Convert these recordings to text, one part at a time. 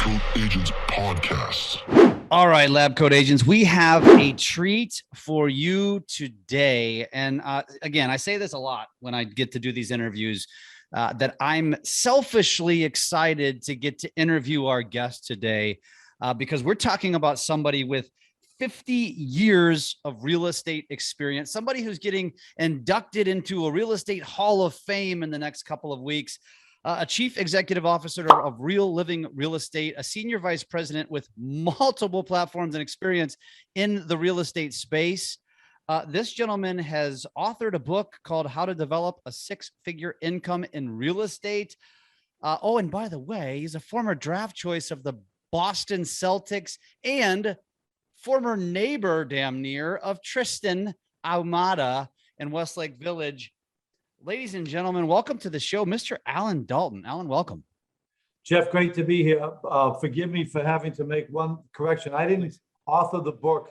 LabCoatAgents podcast. All right, LabCoatAgents, we have a treat for you today. And again, I say this a lot when I get to do these interviews, that I'm selfishly excited to get to interview our guest today, because we're talking about somebody with 50 years of real estate experience, somebody who's getting inducted into a real estate hall of fame in the next couple of weeks. A chief executive officer of Real Living Real Estate, a senior vice president with multiple platforms and experience in the real estate space. This gentleman has authored a book called How to Develop a Six-Figure Income in Real Estate. Oh, and by the way, he's a former draft choice of the Boston Celtics and former neighbor, damn near, of Tristan Ahumada in Westlake Village. Ladies and gentlemen, welcome to the show, Mr. Allan Dalton. Allan, welcome. Jeff, great to be here. Forgive me for having to make one correction. I didn't author the book,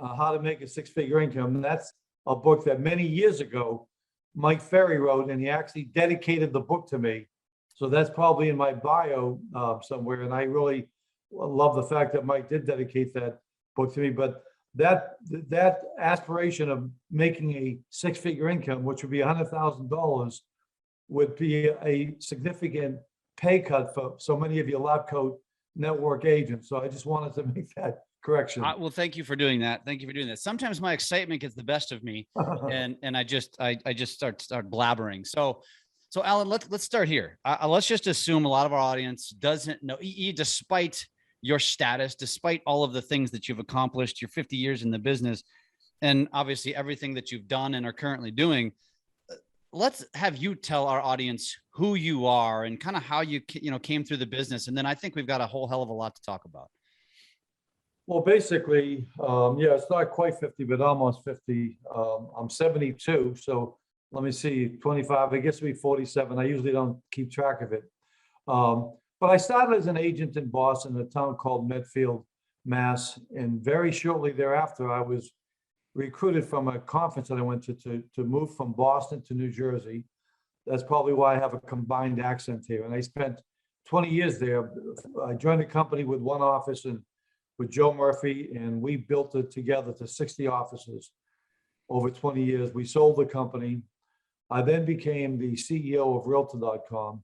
How to Make a Six-Figure Income. That's a book that many years ago, Mike Ferry wrote, and he actually dedicated the book to me. So that's probably in my bio somewhere. And I really love the fact that Mike did dedicate that book to me. But that aspiration of making a six-figure income, which would be $100,000, would be a significant pay cut for so many of your LabCoat network agents. So I just wanted to make that correction. Well, thank you for doing that. Thank you for doing that. Sometimes my excitement gets the best of me, and I just start blabbering. So Allan, let's start here. Let's just assume a lot of our audience doesn't know, despite your status, despite all of the things that you've accomplished, your 50 years in the business, and obviously everything that you've done and are currently doing. Let's have you tell our audience who you are and kind of how you came through the business. And then I think we've got a whole hell of a lot to talk about. Well, basically, it's not quite 50, but almost 50. I'm 72. So let me see, 25, I guess it'll be 47. I usually don't keep track of it. But I started as an agent in Boston, a town called Medfield, Mass. And very shortly thereafter, I was recruited from a conference that I went to move from Boston to New Jersey. That's probably why I have a combined accent here. And I spent 20 years there. I joined the company with one office and with Joe Murphy, and we built it together to 60 offices over 20 years. We sold the company. I then became the CEO of realtor.com.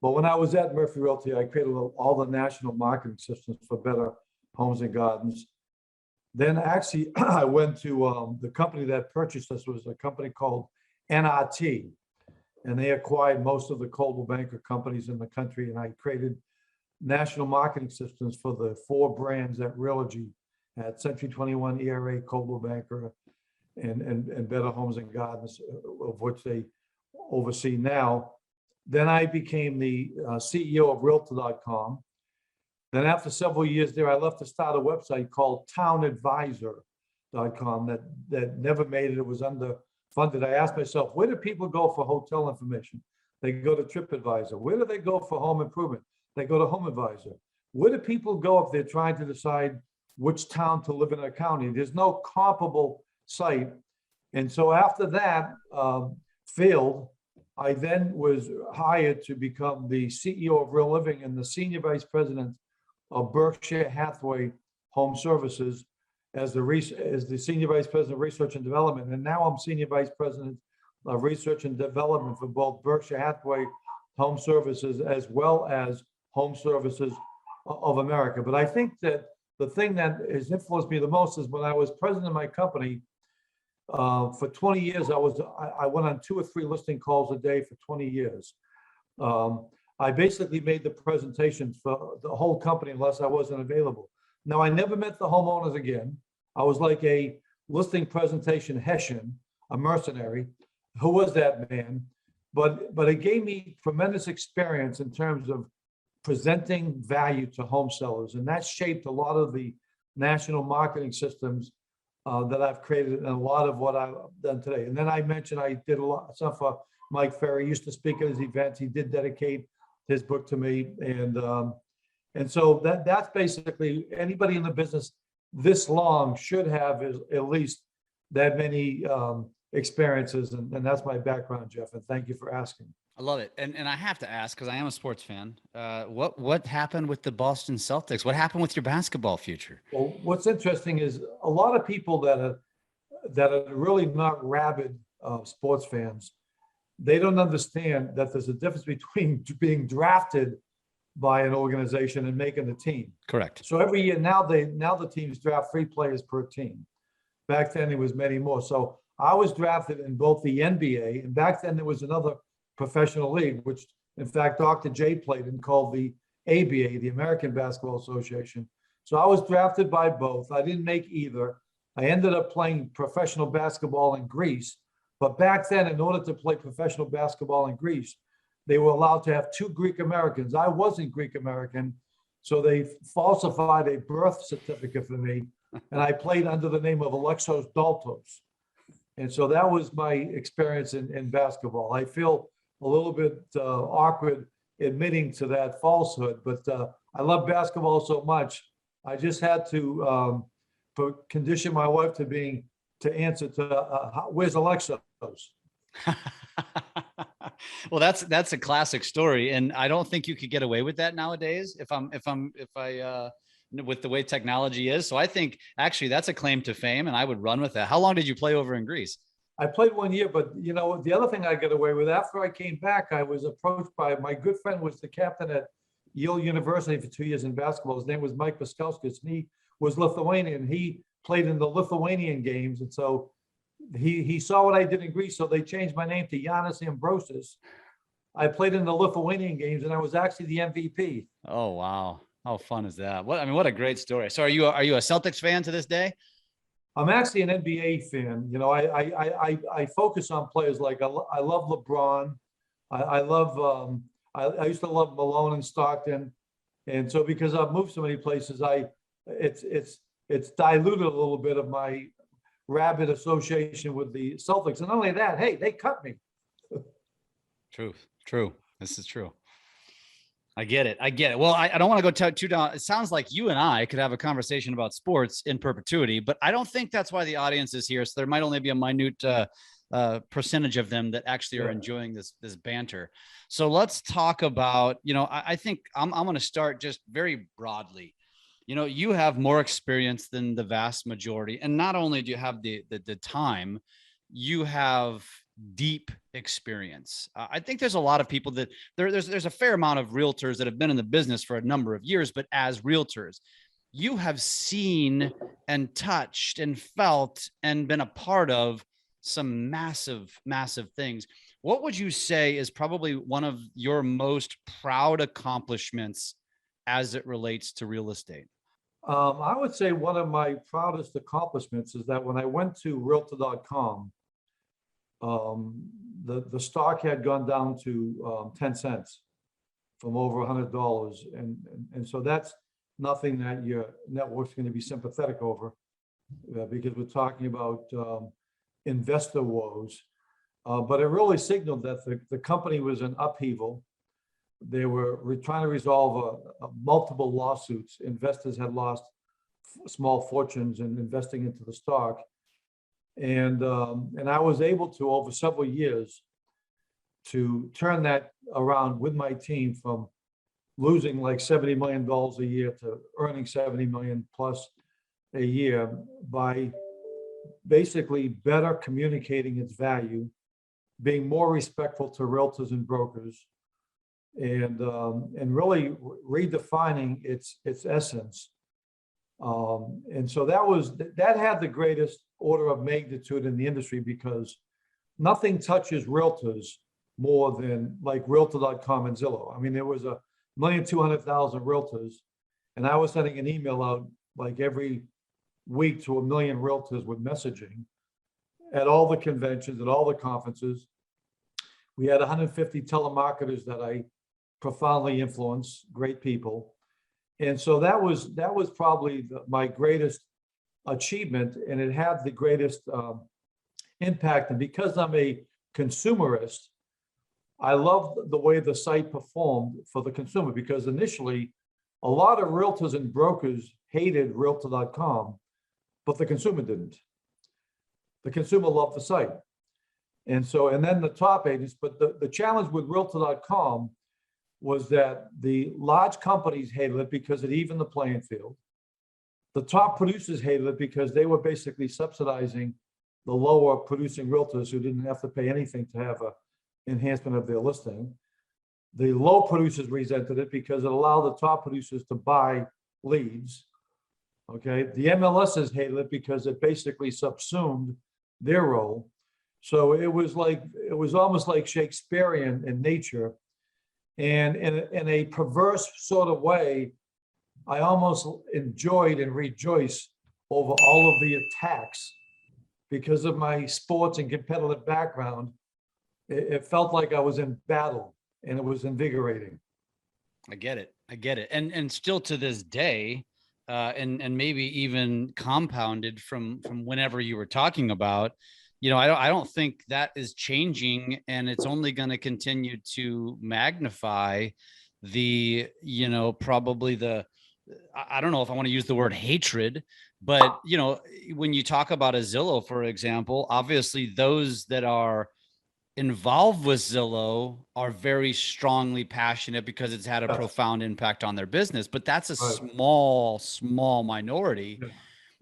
But when I was at Murphy Realty, I created all the national marketing systems for Better Homes and Gardens. Then actually, I went to the company that purchased us was a company called NRT, and they acquired most of the Coldwell Banker companies in the country. And I created national marketing systems for the four brands at Realogy at Century 21, ERA, Coldwell Banker, and Better Homes and Gardens, of which they oversee now. Then I became the CEO of realtor.com. Then after several years there, I left to start a website called townadvisor.com that never made it. It was underfunded. I asked myself, where do people go for hotel information? They go to TripAdvisor. Where do they go for home improvement? They go to Home Advisor. Where do people go if they're trying to decide which town to live in a county? There's no comparable site. And so after that failed, I then was hired to become the CEO of Real Living and the senior vice president of Berkshire Hathaway Home Services as the senior vice president of research and development. And now I'm senior vice president of research and development for both Berkshire Hathaway Home Services as well as Home Services of America. But I think that the thing that has influenced me the most is when I was president of my company, for 20 years, I went on 2 or 3 listing calls a day for 20 years. I basically made the presentations for the whole company unless I wasn't available. Now, I never met the homeowners again. I was like a listing presentation Hessian, a mercenary. Who was that man? But it gave me tremendous experience in terms of presenting value to home sellers. And that shaped a lot of the national marketing systems that I've created and a lot of what I've done today. And then I mentioned I did a lot of stuff for Mike Ferry. He used to speak at his events. He did dedicate his book to me. And so that's basically anybody in the business this long should have at least that many experiences, and that's my background, Jeff. And thank you for asking. I love it. And I have to ask, because I am a sports fan, what happened with the Boston Celtics? What happened with your basketball future? Well, what's interesting is a lot of people that are really not rabid sports fans, they don't understand that there's a difference between being drafted by an organization and making the team. Correct. So every year now the teams draft 3 players per team. Back then it was many more. So I was drafted in both the NBA, and back then there was another professional league, which in fact Dr. J played in, called the ABA, the American Basketball Association. So I was drafted by both. I didn't make either. I ended up playing professional basketball in Greece. But back then, in order to play professional basketball in Greece, they were allowed to have 2 Greek Americans. I wasn't Greek American, so they falsified a birth certificate for me, and I played under the name of Alexos Daltos. And so that was my experience in basketball. I feel a little bit awkward admitting to that falsehood, but I love basketball so much. I just had to condition my wife to answer to where's Alexos? Well, that's a classic story, and I don't think you could get away with that nowadays. If with the way technology is, so I think actually that's a claim to fame, and I would run with that. How long did you play over in Greece? I played 1 year, but you know the other thing I got away with, after I came back, I was approached by my good friend, was the captain at Yale University for 2 years in basketball. His name was Mike Paskauskas, and he was Lithuanian. He played in the Lithuanian games, and so he saw what I did in Greece, so they changed my name to Giannis Ambrosis. I played in the Lithuanian games, and I was actually the MVP. Oh wow, how fun is that? What a great story. So are you a Celtics fan to this day? I'm actually an NBA fan. You know, I focus on players like I love LeBron. I love I used to love Malone and Stockton, and so because I've moved so many places, it's diluted a little bit of my rabid association with the Celtics. And not only that, hey, they cut me. True. This is true. I get it. Well, I don't want to go too down. It sounds like you and I could have a conversation about sports in perpetuity, but I don't think that's why the audience is here. So there might only be a minute percentage of them that actually are enjoying this banter. So let's talk about, I think I'm going to start just very broadly. You have more experience than the vast majority. And not only do you have the time, you have deep experience. I think there's a lot of people that there's a fair amount of realtors that have been in the business for a number of years, but as realtors, you have seen and touched and felt and been a part of some massive, massive things. What would you say is probably one of your most proud accomplishments as it relates to real estate? I would say one of my proudest accomplishments is that when I went to realtor.com, the stock had gone down to 10 cents from over $100. And so that's nothing that your network's going to be sympathetic over because we're talking about investor woes. But it really signaled that the company was in upheaval. They were trying to resolve multiple lawsuits. Investors had lost small fortunes in investing into the stock. And I was able to, over several years, to turn that around with my team from losing like $70 million a year to earning 70 million plus a year by basically better communicating its value, being more respectful to realtors and brokers, and really redefining its essence. And so that had the greatest order of magnitude in the industry because nothing touches realtors more than like realtor.com and Zillow. I mean, there was 1,200,000 realtors, and I was sending an email out like every week to 1 million realtors with messaging at all the conventions, at all the conferences. We had 150 telemarketers that I profoundly influenced, great people. And so that was probably my greatest achievement, and it had the greatest impact. And because I'm a consumerist, I loved the way the site performed for the consumer, because initially a lot of realtors and brokers hated realtor.com, but the consumer didn't. The consumer loved the site. And so, and then the top agents, but the challenge with realtor.com was that the large companies hated it because it evened the playing field. The top producers hated it because they were basically subsidizing the lower producing realtors who didn't have to pay anything to have a enhancement of their listing. The low producers resented it because it allowed the top producers to buy leads. Okay, the MLSs hated it because it basically subsumed their role. So it was almost like Shakespearean in nature. And in a perverse sort of way, I almost enjoyed and rejoiced over all of the attacks because of my sports and competitive background. It felt like I was in battle, and it was invigorating. I get it. And still to this day, and maybe even compounded from whenever you were talking about, I don't think that is changing, and it's only going to continue to magnify the, probably I don't know if I want to use the word hatred, but when you talk about a Zillow, for example, obviously those that are involved with Zillow are very strongly passionate because it's had a profound impact on their business, but that's a small minority. Yeah.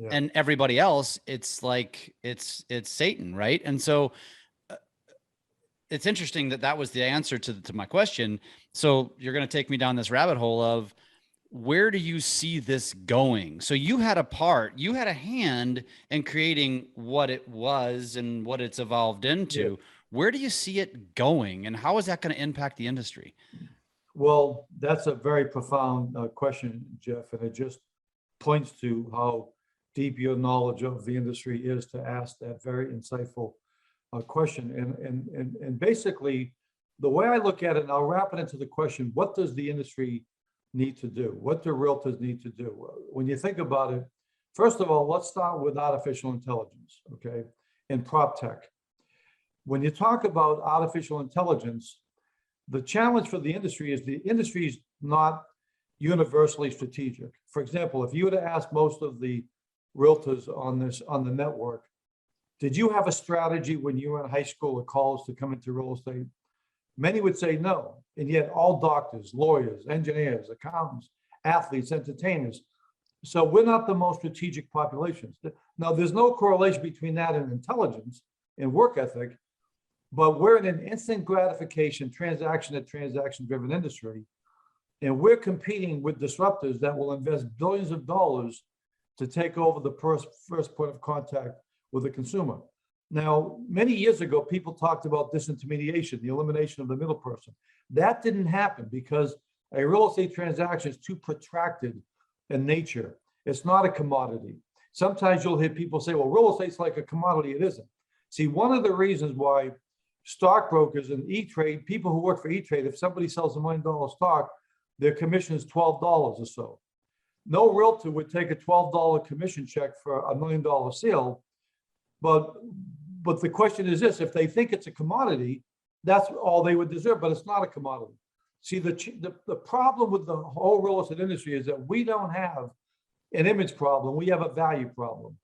Yeah. And everybody else, it's like, it's Satan. Right. And so it's interesting that was the answer to my question. So you're going to take me down this rabbit hole of, where do you see this going? So you had a hand in creating what it was and what it's evolved into. Yeah. Where do you see it going, and how is that going to impact the industry? Well, that's a very profound question, Jeff, and it just points to how deep your knowledge of the industry is to ask that very insightful question. And basically, the way I look at it, and I'll wrap it into the question, what does the industry need to do? What do realtors need to do? When you think about it, first of all, let's start with artificial intelligence, okay, and prop tech. When you talk about artificial intelligence, the challenge for the industry is not universally strategic. For example, if you were to ask most of the realtors on the network, did you have a strategy when you were in high school or college to come into real estate? Many would say no. And yet all doctors, lawyers, engineers, accountants, athletes, entertainers. So we're not the most strategic populations. Now, there's no correlation between that and intelligence and work ethic, but we're in an instant gratification, transaction to transaction driven industry. And we're competing with disruptors that will invest billions of dollars to take over the first point of contact with the consumer. Now, many years ago, people talked about disintermediation, the elimination of the middle person. That didn't happen because a real estate transaction is too protracted in nature. It's not a commodity. Sometimes you'll hear people say, well, real estate's like a commodity. It isn't. See, one of the reasons why stockbrokers and E-Trade, people who work for E-Trade, if somebody sells $1 million stock, their commission is $12 or so. No realtor would take a $12 commission check for $1 million sale. But the question is this: if they think it's a commodity, that's all they would deserve, but it's not a commodity. See, the problem with the whole real estate industry is that we don't have an image problem, we have a value problem.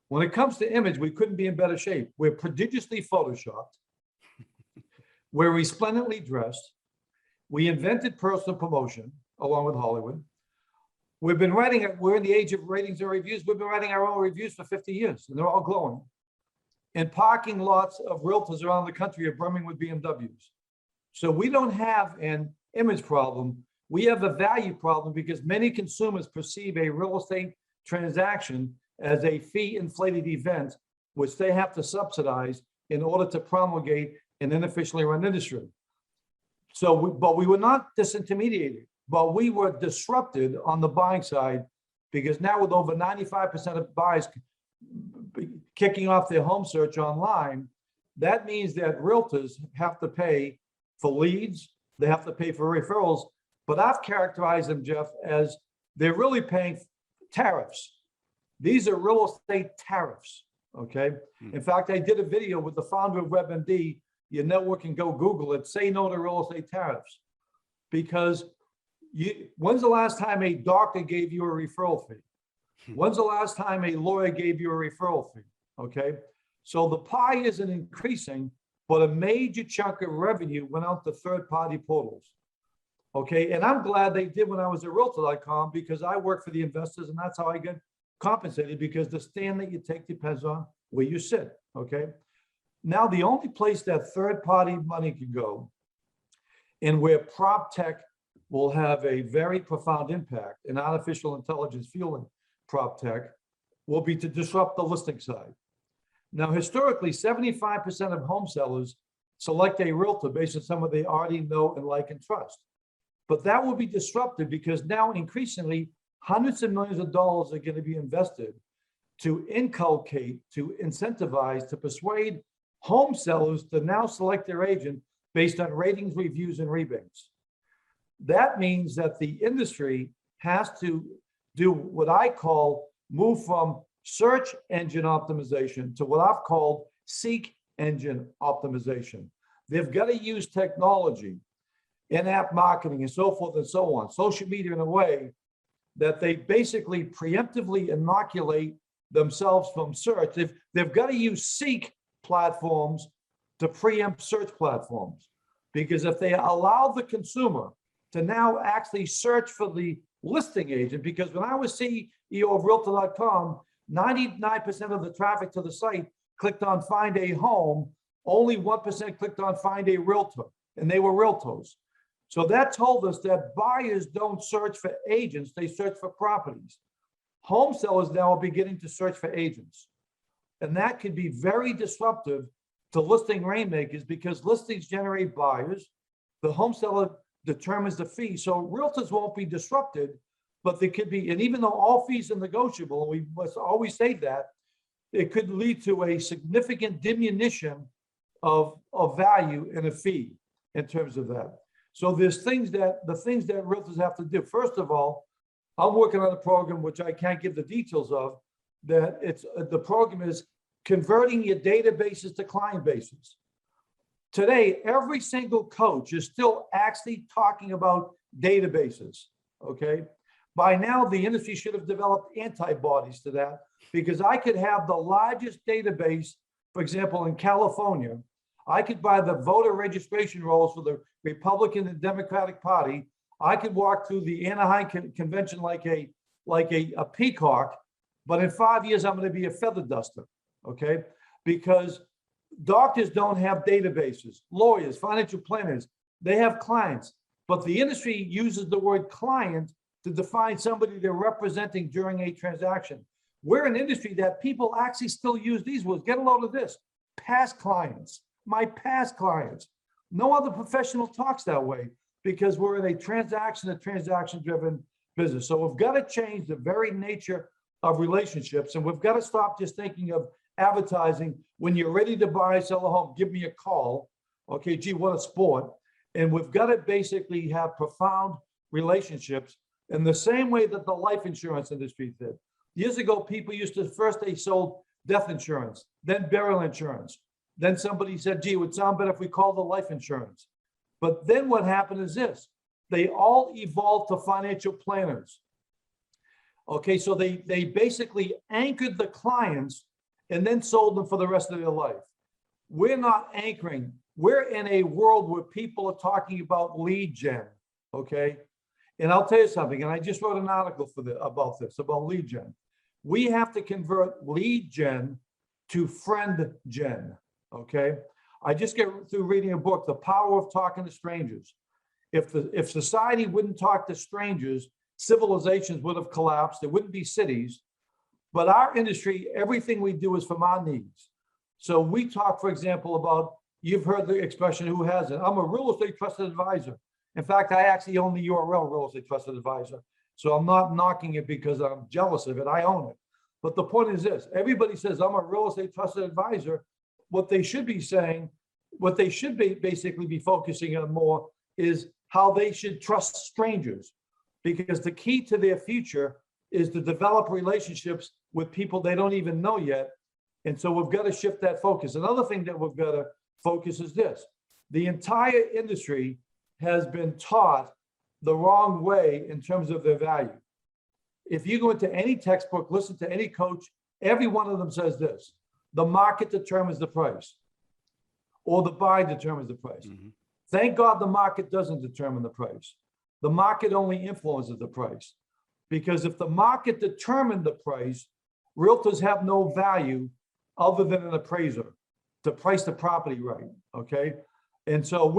When it comes to image, we couldn't be in better shape. We're prodigiously photoshopped. We're resplendently dressed. We invented personal promotion along with Hollywood. We're in the age of ratings and reviews. We've been writing our own reviews for 50 years, and they're all glowing. And parking lots of realtors around the country are brimming with BMWs. So we don't have an image problem. We have a value problem because many consumers perceive a real estate transaction as a fee-inflated event, which they have to subsidize in order to promulgate an inefficiently run industry. But we were not disintermediated, but we were disrupted on the buying side, because now with over 95% of buyers kicking off their home search online, that means that realtors have to pay for leads, they have to pay for referrals, but I've characterized them, Jeff, as they're really paying tariffs. These are real estate tariffs, okay? In fact, I did a video with the founder of WebMD. Your network can go Google it, say no to real estate tariffs. Because when's the last time a doctor gave you a referral fee? When's the last time a lawyer gave you a referral fee? Okay, so the pie isn't increasing, but a major chunk of revenue went out to third-party portals. Okay, and I'm glad they did when I was at realtor.com, because I work for the investors and that's how I get compensated, because the stand that you take depends on where you sit. Okay, now the only place that third-party money can go, and where prop tech will have a very profound impact, and artificial intelligence fueling prop tech, will be to disrupt the listing side. Now, historically, 75% of home sellers select a realtor based on someone they already know and like and trust. But that will be disrupted, because now increasingly hundreds of millions of dollars are going to be invested to inculcate, to incentivize, to persuade home sellers to now select their agent based on ratings, reviews, and rebates. That means that the industry has to do what I call move from search engine optimization to what I've called seek engine optimization. They've got to use technology, in-app marketing, and so forth and so on, social media, in a way that they basically preemptively inoculate themselves from search. They've got to use seek platforms to preempt search platforms, because if they allow the consumer to now actually search for the listing agent, because when I was CEO of realtor.com, 99% of the traffic to the site clicked on find a home, only 1% clicked on find a realtor, and they were realtors. So that told us that buyers don't search for agents, they search for properties. Home sellers now are beginning to search for agents. And that could be very disruptive to listing rainmakers, because listings generate buyers. The home seller determines the fee. So realtors won't be disrupted, but there could be, and even though all fees are negotiable, and we must always say that, it could lead to a significant diminution of value in a fee in terms of that. So there's the things that realtors have to do. First of all, I'm working on a program which I can't give the details of, that the program is converting your databases to client bases. Today, every single coach is still actually talking about databases, okay? By now, the industry should have developed antibodies to that, because I could have the largest database, for example, in California. I could buy the voter registration rolls for the Republican and Democratic Party. I could walk through the Anaheim convention like a peacock, but in 5 years, I'm going to be a feather duster, okay? Because doctors don't have databases, lawyers, financial planners, they have clients, but the industry uses the word client to define somebody they're representing during a transaction. We're an industry that people actually still use these words. Get a load of this: past clients, my past clients. No other professional talks that way, because we're in a transaction-driven business. So we've got to change the very nature of relationships, and we've got to stop just thinking of advertising. When you're ready to buy, sell a home, give me a call. Okay, gee, what a sport. And we've got to basically have profound relationships in the same way that the life insurance industry did. Years ago, people used to, first they sold death insurance, then burial insurance. Then somebody said, gee, it would sound better if we called the life insurance. But then what happened is this: they all evolved to financial planners. Okay, so they basically anchored the clients and then sold them for the rest of their life. We're not anchoring. We're in a world where people are talking about lead gen, okay? And I'll tell you something, and I just wrote an article about lead gen. We have to convert lead gen to friend gen, okay? I just get through reading a book, The Power of Talking to Strangers. If society wouldn't talk to strangers, civilizations would have collapsed. There wouldn't be cities. But our industry, everything we do is from our needs. So we talk, for example, about, you've heard the expression, who hasn't? I'm a real estate trusted advisor. In fact, I actually own the URL real estate trusted advisor. So I'm not knocking it because I'm jealous of it. I own it. But the point is this: everybody says I'm a real estate trusted advisor. What they should be saying, what they should basically be focusing on more is how they should trust strangers, because the key to their future is to develop relationships with people they don't even know yet. And so we've got to shift that focus. Another thing that we've got to focus is this: the entire industry has been taught the wrong way in terms of their value. If you go into any textbook, listen to any coach, every one of them says this: the market determines the price. or the buyer determines the price. Thank God the market doesn't determine the price. The market only influences the price. Because if the market determined the price, realtors have no value other than an appraiser to price the property right, okay? And so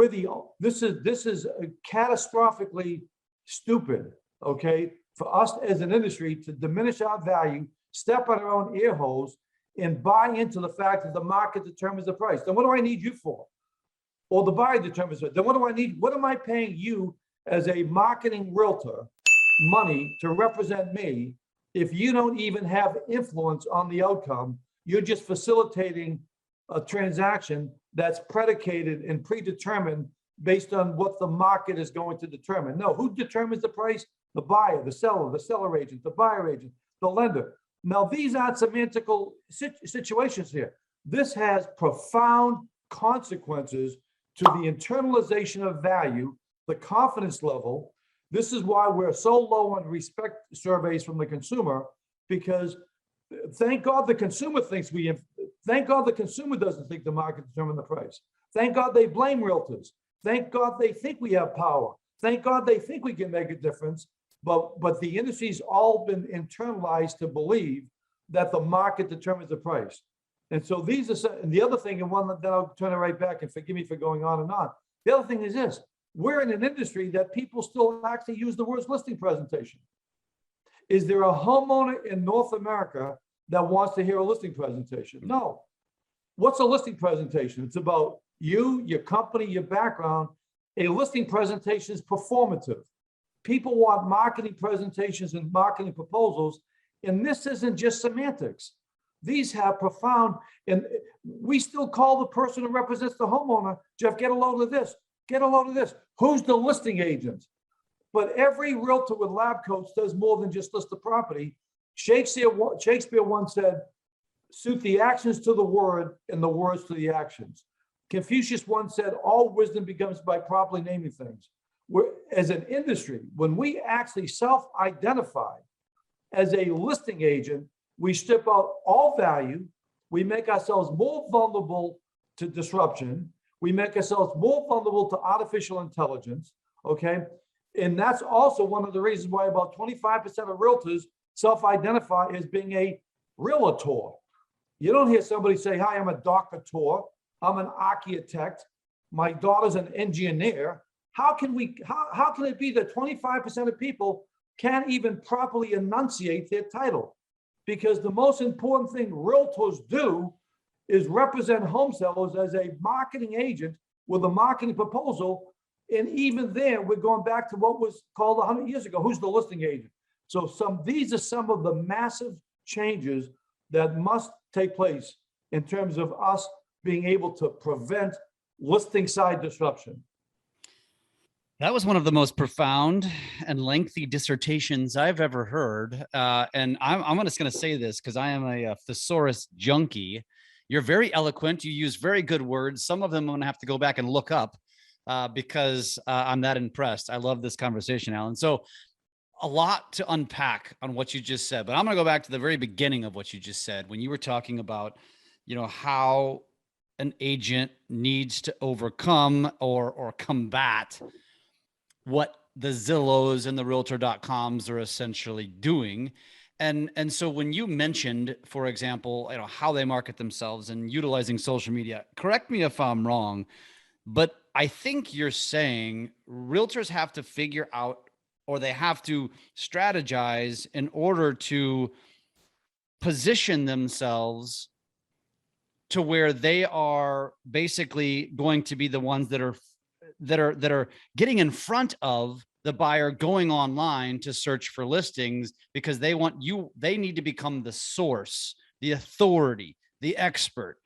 this is catastrophically stupid, okay, for us as an industry to diminish our value, step on our own ear holes, and buy into the fact that the market determines the price. Then what do I need you for? Or the buyer determines it. Then what do I need? What am I paying you as a marketing realtor money to represent me if you don't even have influence on the outcome? You're just facilitating a transaction that's predicated and predetermined based on what the market is going to determine. No, who determines the price? The buyer, the seller agent, the buyer agent, the lender. Now, these aren't semantical situations here. This has profound consequences to the internalization of value, the confidence level. This is why we're so low on respect surveys from the consumer, because thank God the consumer thank God the consumer doesn't think the market determines the price. Thank God they blame realtors. Thank God they think we have power. Thank God they think we can make a difference. But the industry's all been internalized to believe that the market determines the price. And so and the other thing, and one that I'll turn it right back, and forgive me for going on and on. The other thing is this: we're in an industry that people still actually use the words listing presentation. Is there a homeowner in North America that wants to hear a listing presentation? No. What's a listing presentation? It's about you, your company, your background. A listing presentation is performative. People want marketing presentations and marketing proposals, and this isn't just semantics. These have profound, and we still call the person who represents the homeowner, Jeff, get a load of this, get a load of this. Who's the listing agent? But every realtor with lab coats does more than just list the property. Shakespeare once said, suit the actions to the word and the words to the actions. Confucius once said, all wisdom becomes by properly naming things. As an industry, when we actually self-identify as a listing agent, we strip out all value. We make ourselves more vulnerable to disruption. We make ourselves more vulnerable to artificial intelligence, okay? And that's also one of the reasons why about 25% of realtors self-identify as being a realtor. You don't hear somebody say, hi, I'm a doctor, I'm an architect, my daughter's an engineer. How can it be that 25% of people can't even properly enunciate their title? Because the most important thing realtors do is represent home sellers as a marketing agent with a marketing proposal. And even there, we're going back to what was called 100 years ago. Who's the listing agent? So these are some of the massive changes that must take place in terms of us being able to prevent listing side disruption. That was one of the most profound and lengthy dissertations I've ever heard. And I'm just going to say this because I am a Thesaurus Junkie. You're very eloquent. You use very good words. Some of them I'm going to have to go back and look up because I'm that impressed. I love this conversation, Allan. So a lot to unpack on what you just said, but I'm going to go back to the very beginning of what you just said when you were talking about, how an agent needs to overcome or combat what the Zillows and the realtor.coms are essentially doing. And so when you mentioned, for example, how they market themselves and utilizing social media, correct me if I'm wrong, but I think you're saying realtors have to figure out, or they have to strategize in order to position themselves to where they are basically going to be the ones that are getting in front of the buyer going online to search for listings, because they need to become the source, the authority, the expert.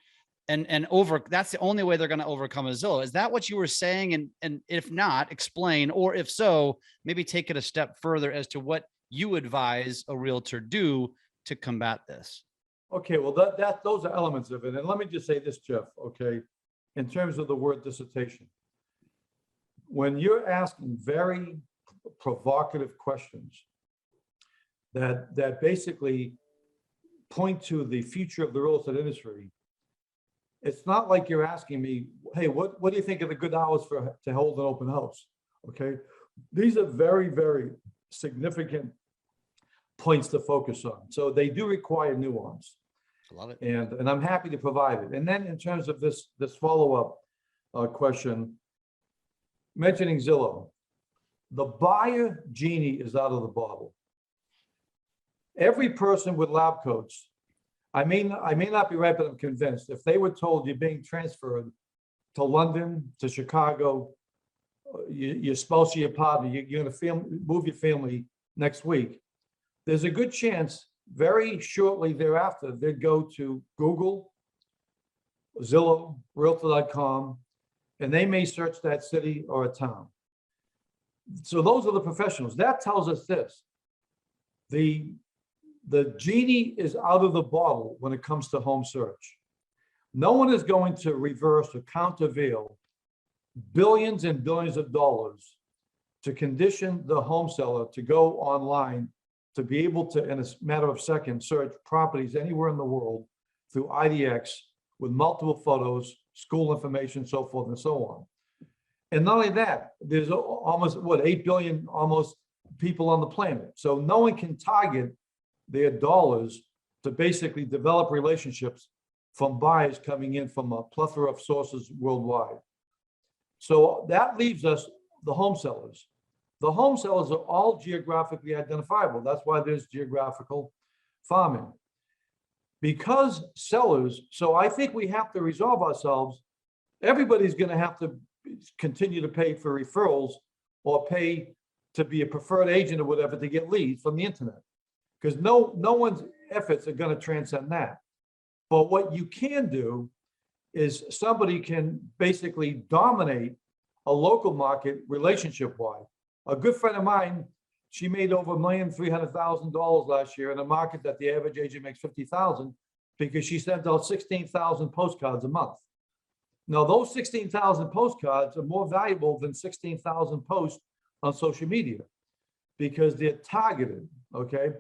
And that's the only way they're going to overcome a Zillow. Is that what you were saying? And if not, explain, or if so, maybe take it a step further as to what you advise a realtor do to combat this. Okay, well, those are elements of it. And let me just say this, Jeff, okay, in terms of the word dissertation. When you're asking very provocative questions that basically point to the future of the real estate industry, it's not like you're asking me, hey, what do you think are the good hours to hold an open house? Okay. These are very, very significant points to focus on. So they do require nuance. Love it. And I'm happy to provide it. And then in terms of this follow-up question, mentioning Zillow, the buyer genie is out of the bottle. Every person with lab coats, I may not be right, but I'm convinced if they were told you're being transferred to London, to Chicago, your spouse or your partner, you're going to move your family next week, there's a good chance very shortly thereafter they'd go to Google, Zillow, realtor.com, and they may search that city or a town. So those are the professionals. That tells us this. The genie is out of the bottle when it comes to home search. No one is going to reverse or countervail billions and billions of dollars to condition the home seller to go online to be able to, in a matter of seconds, search properties anywhere in the world through IDX with multiple photos, school information, so forth and so on. And not only that, there's almost, 8 billion almost people on the planet. So no one can target their dollars to basically develop relationships from buyers coming in from a plethora of sources worldwide. So that leaves us the home sellers. The home sellers are all geographically identifiable. That's why there's geographical farming. Because sellers, so I think we have to resolve ourselves. Everybody's going to have to continue to pay for referrals or pay to be a preferred agent or whatever to get leads from the internet. Because no one's efforts are going to transcend that. But what you can do is somebody can basically dominate a local market relationship-wide. A good friend of mine, she made over $1,300,000 last year in a market that the average agent makes $50,000 because she sent out 16,000 postcards a month. Now, those 16,000 postcards are more valuable than 16,000 posts on social media because they're targeted, okay?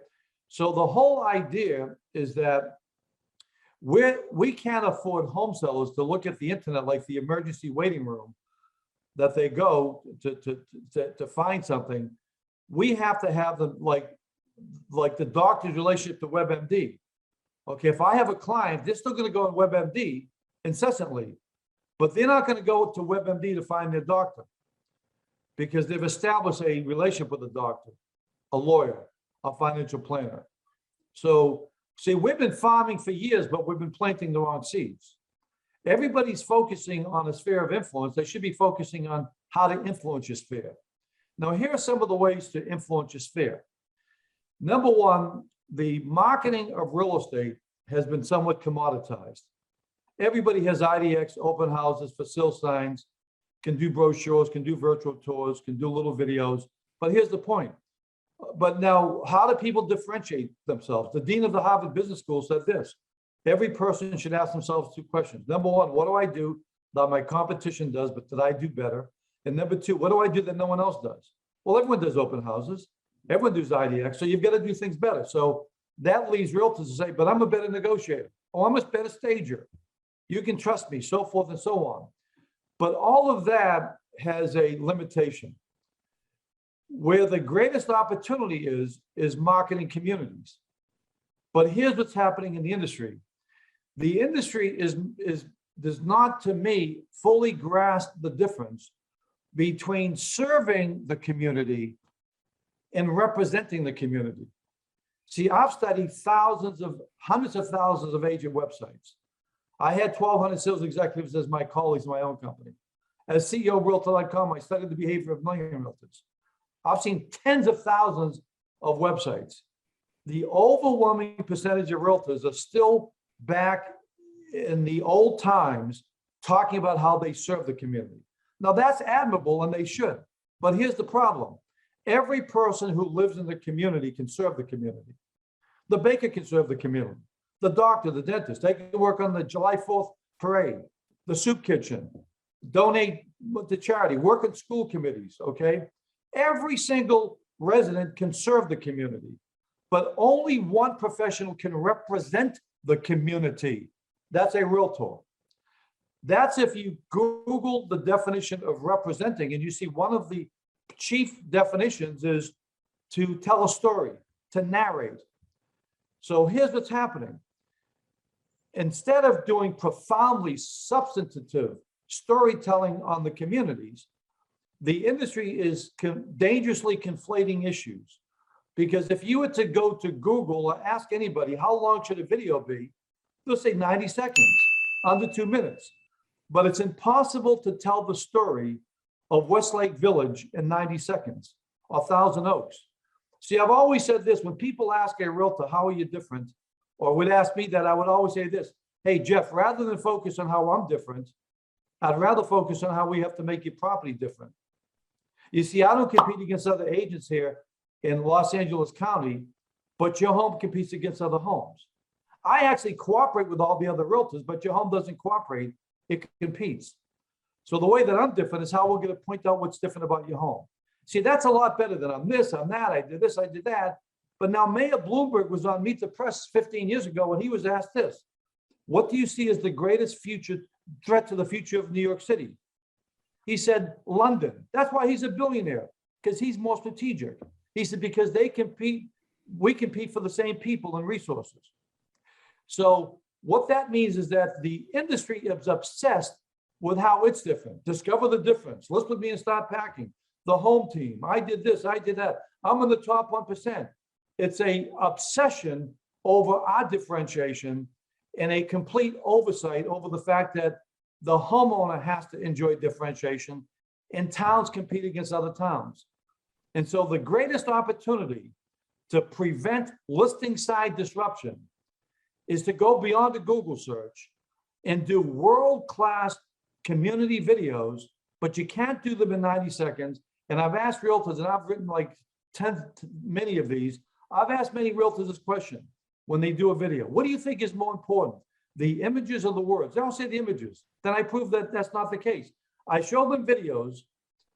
So the whole idea is that we can't afford home sellers to look at the internet like the emergency waiting room that they go to find something. We have to have them like the doctor's relationship to WebMD. Okay, if I have a client, they're still going to go on WebMD incessantly, but they're not going to go to WebMD to find their doctor because they've established a relationship with a doctor, a lawyer, a financial planner. So, see, we've been farming for years, but we've been planting the wrong seeds. Everybody's focusing on a sphere of influence. They should be focusing on how to influence your sphere. Now, here are some of the ways to influence your sphere. Number one, the marketing of real estate has been somewhat commoditized. Everybody has IDX, open houses, for sale signs, can do brochures, can do virtual tours, can do little videos. But here's the point. But now, how do people differentiate themselves? The dean of the Harvard Business School said this: every person should ask themselves two questions. Number one, what do I do that my competition does, but that I do better? And number two, what do I do that no one else does? Well, everyone does open houses. Everyone does IDX. So you've got to do things better. So that leaves realtors to say, but I'm a better negotiator. Oh, I'm a better stager. You can trust me, so forth and so on. But all of that has a limitation. Where the greatest opportunity is marketing communities. But here's what's happening in the industry. The industry does not, to me, fully grasp the difference between serving the community and representing the community. See, I've studied hundreds of thousands of agent websites. I had 1,200 sales executives as my colleagues in my own company. As CEO of realtor.com, I studied the behavior of million realtors. I've seen tens of thousands of websites. The overwhelming percentage of realtors are still back in the old times talking about how they serve the community. Now that's admirable and they should, but here's the problem. Every person who lives in the community can serve the community. The baker can serve the community. The doctor, the dentist, they can work on the July 4th parade, the soup kitchen, donate to charity, work in school committees, okay? Every single resident can serve the community, but only one professional can represent the community. That's a realtor. That's if you Google the definition of representing, and you see one of the chief definitions is to tell a story, to narrate. So here's what's happening. Instead of doing profoundly substantive storytelling on the communities, the industry is dangerously conflating issues. Because if you were to go to Google or ask anybody, how long should a video be? They'll say 90 seconds, under 2 minutes. But it's impossible to tell the story of Westlake Village in 90 seconds or Thousand Oaks. See, I've always said this, when people ask a realtor, how are you different? Or would ask me that, I would always say this, hey, Jeff, rather than focus on how I'm different, I'd rather focus on how we have to make your property different. You see, I don't compete against other agents here in Los Angeles County, but your home competes against other homes. I actually cooperate with all the other realtors, but your home doesn't cooperate, it competes. So the way that I'm different is how we're going to point out what's different about your home. See, that's a lot better than I'm this, I'm that, I did this, I did that. But now Mayor Bloomberg was on Meet the Press 15 years ago when he was asked this, what do you see as the greatest future threat to the future of New York City? He said, London. That's why he's a billionaire, because he's more strategic. He said, because they compete, we compete for the same people and resources. So what that means is that the industry is obsessed with how it's different. Discover the difference. List with me and start packing. The home team. I did this, I did that. I'm in the top 1%. It's a obsession over our differentiation and a complete oversight over the fact that the homeowner has to enjoy differentiation and towns compete against other towns. And so the greatest opportunity to prevent listing side disruption is to go beyond a Google search and do world-class community videos, but you can't do them in 90 seconds. And I've asked realtors, and I've written like many of these, I've asked many realtors this question when they do a video. What do you think is more important, the images or the words? They don't say the images. Then I prove that that's not the case. I show them videos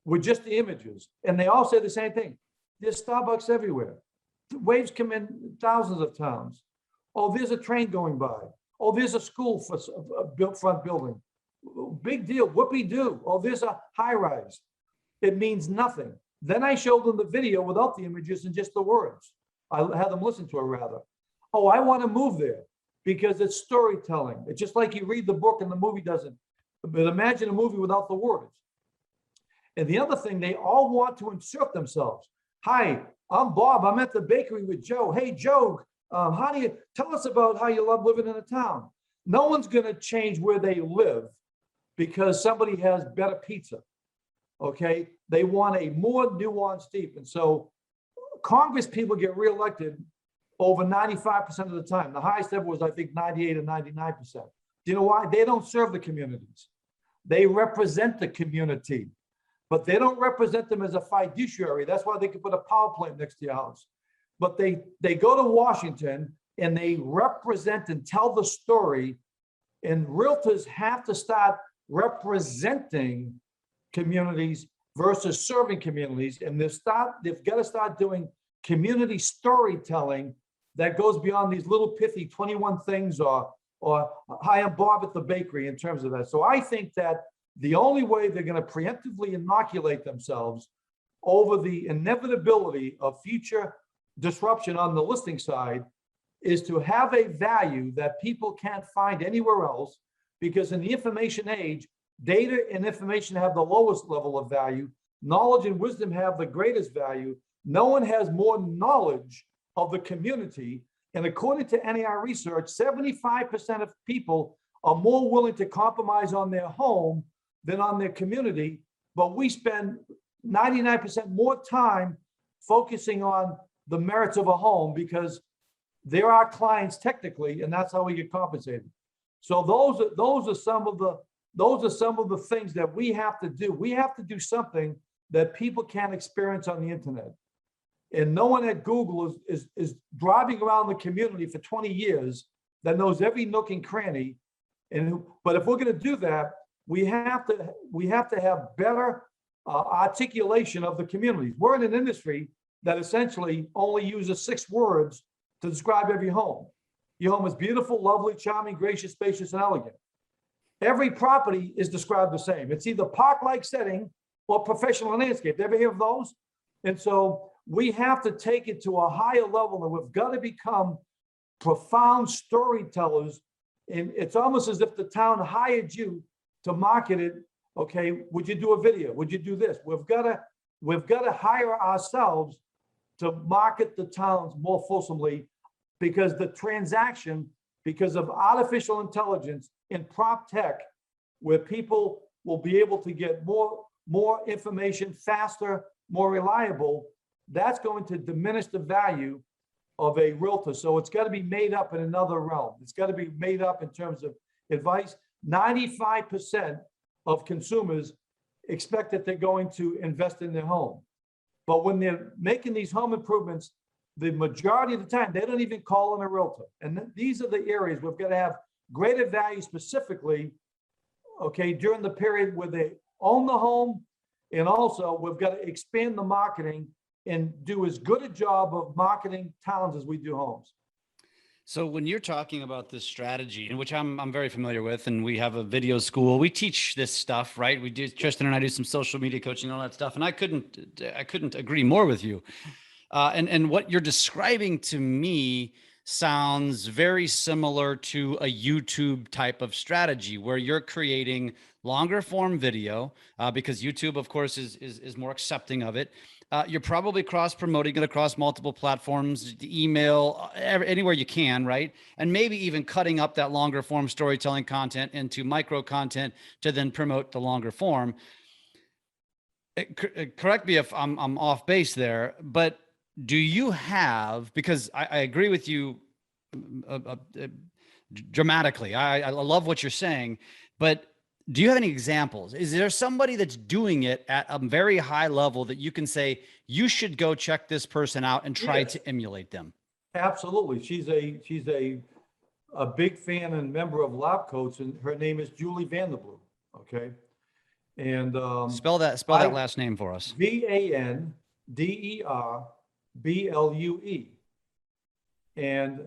with just the images, and they all say the same thing. There's Starbucks everywhere. Waves come in thousands of towns. Oh, there's a train going by. Oh, there's a school for a front building. Big deal, whoopee-doo. Oh, there's a high-rise. It means nothing. Then I showed them the video without the images and just the words. I had them listen to it rather. Oh, I want to move there because it's storytelling. It's just like you read the book and the movie doesn't. But imagine a movie without the words. And the other thing, they all want to insert themselves. Hi, I'm Bob. I'm at the bakery with Joe. Hey, Joe, how do you tell us about how you love living in a town? No one's going to change where they live because somebody has better pizza. Okay, they want a more nuanced deep. And so Congress people get reelected over 95% of the time. The highest ever was, I think, 98 or 99%. Do you know why? They don't serve the communities. They represent the community, but they don't represent them as a fiduciary. That's why they can put a power plant next to your house. But they go to Washington and they represent and tell the story. And realtors have to start representing communities versus serving communities. And they've got to start doing community storytelling that goes beyond these little pithy 21 things or hi, I'm Bob at the bakery in terms of that. So I think that the only way they're going to preemptively inoculate themselves over the inevitability of future disruption on the listing side is to have a value that people can't find anywhere else, because in the information age, data and information have the lowest level of value. Knowledge and wisdom have the greatest value. No one has more knowledge of the community. And according to NAR research, 75% of people are more willing to compromise on their home than on their community. But we spend 99% more time focusing on the merits of a home because they're our clients technically, and that's how we get compensated. So those are some of the things that we have to do. We have to do something that people can't experience on the internet. And no one at Google is driving around the community for 20 years that knows every nook and cranny. But if we're going to do that, we have to have better articulation of the communities. We're in an industry that essentially only uses 6 words to describe every home. Your home is beautiful, lovely, charming, gracious, spacious, and elegant. every property is described the same. It's either park-like setting or professional landscape. Ever hear of those? And so we have to take it to a higher level, and we've got to become profound storytellers. And it's almost as if the town hired you to market it. Okay, would you do a video? Would you do this? We've got to hire ourselves to market the towns more fulsomely, because the transaction, because of artificial intelligence in prop tech, where people will be able to get more information faster, more reliable, that's going to diminish the value of a realtor. So it's got to be made up in another realm. It's got to be made up in terms of advice. 95% of consumers expect that they're going to invest in their home. But when they're making these home improvements, the majority of the time, they don't even call in a realtor. And these are the areas we've got to have greater value specifically, okay, during the period where they own the home. And also we've got to expand the marketing and do as good a job of marketing towns as we do homes. So when you're talking about this strategy, in which I'm very familiar with, and we have a video school, we teach this stuff, right? We do, Tristan and I do some social media coaching and all that stuff. And I couldn't agree more with you. And what you're describing to me sounds very similar to a YouTube type of strategy, where you're creating longer form video, because YouTube, of course, is more accepting of it. You're probably cross promoting it across multiple platforms, email, anywhere you can, right? And maybe even cutting up that longer form storytelling content into micro content to then promote the longer form. Correct me if I'm off base there, but do you have, because I agree with you dramatically. I love what you're saying, but do you have any examples? Is there somebody that's doing it at a very high level that you can say, you should go check this person out and try to emulate them? Absolutely. She's a big fan and member of LabCoats, and her name is Julie Vanderbloom. Okay. And spell that last name for us. Vanderblue. And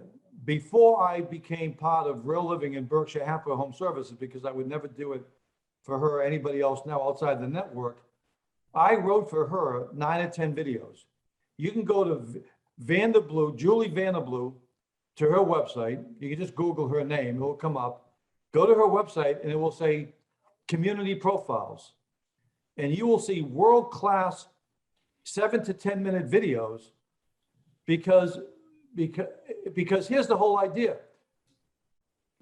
before I became part of Real Living in Berkshire Hathaway Home Services, because I would never do it for her or anybody else now outside the network, I wrote for her 9 or 10 videos. You can go to Vanderbloom, Julie Vanderbloom, to her website. You can just Google her name, it will come up. Go to her website and it will say community profiles. And you will see world-class 7 to 10 minute videos, because here's the whole idea.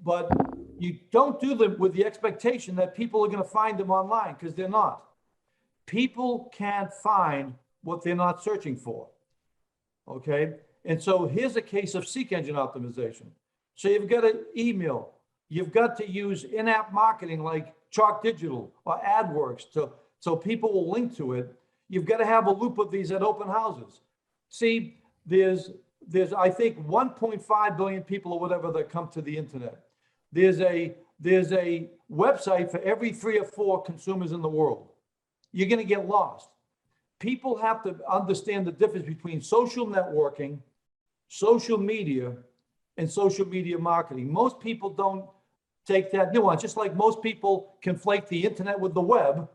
But you don't do them with the expectation that people are going to find them online, because they're not. People can't find what they're not searching for. Okay. And so here's a case of seek engine optimization. So you've got to email, you've got to use in-app marketing like Chalk Digital or AdWorks so people will link to it. You've got to have a loop of these at open houses. See, there's I think 1.5 billion people or whatever that come to the internet. There's a website for every 3 or 4 consumers in the world. You're going to get lost. People have to understand the difference between social networking, social media, and social media marketing. Most people don't take that nuance, just like most people conflate the internet with the web,